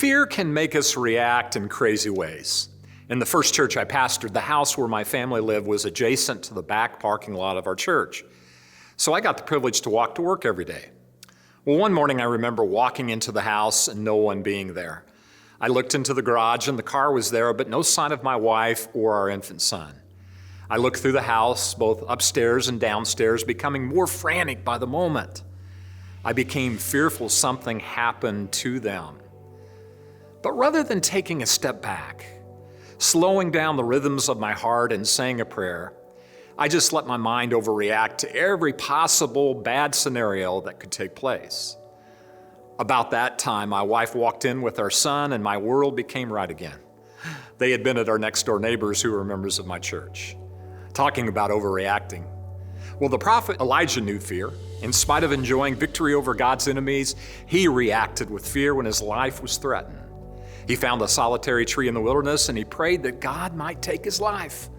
Fear can make us react in crazy ways. In the first church I pastored, the house where my family lived was adjacent to the back parking lot of our church. So I got the privilege to walk to work every day. Well, one morning I remember walking into the house and no one being there. I looked into the garage and the car was there, but no sign of my wife or our infant son. I looked through the house, both upstairs and downstairs, becoming more frantic by the moment. I became fearful something happened to them. But rather than taking a step back, slowing down the rhythms of my heart and saying a prayer, I just let my mind overreact to every possible bad scenario that could take place. About that time, my wife walked in with our son and my world became right again. They had been at our next door neighbors who were members of my church. Talking about overreacting. Well, the prophet Elijah knew fear. In spite of enjoying victory over God's enemies, he reacted with fear when his life was threatened. He found a solitary tree in the wilderness and he prayed that God might take his life.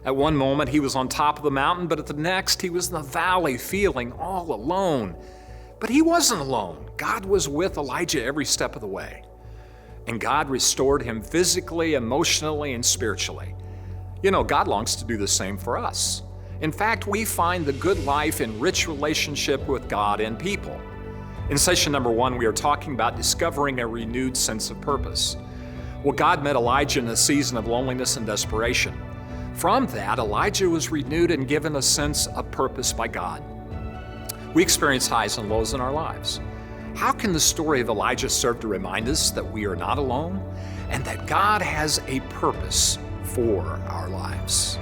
At one moment, he was on top of the mountain, but at the next, he was in the valley feeling all alone. But he wasn't alone. God was with Elijah every step of the way. And God restored him physically, emotionally, and spiritually. You know, God longs to do the same for us. In fact, we find the good life in rich relationship with God and people. In session number 1, we are talking about discovering a renewed sense of purpose. Well, God met Elijah in a season of loneliness and desperation. From that, Elijah was renewed and given a sense of purpose by God. We experience highs and lows in our lives. How can the story of Elijah serve to remind us that we are not alone and that God has a purpose for our lives?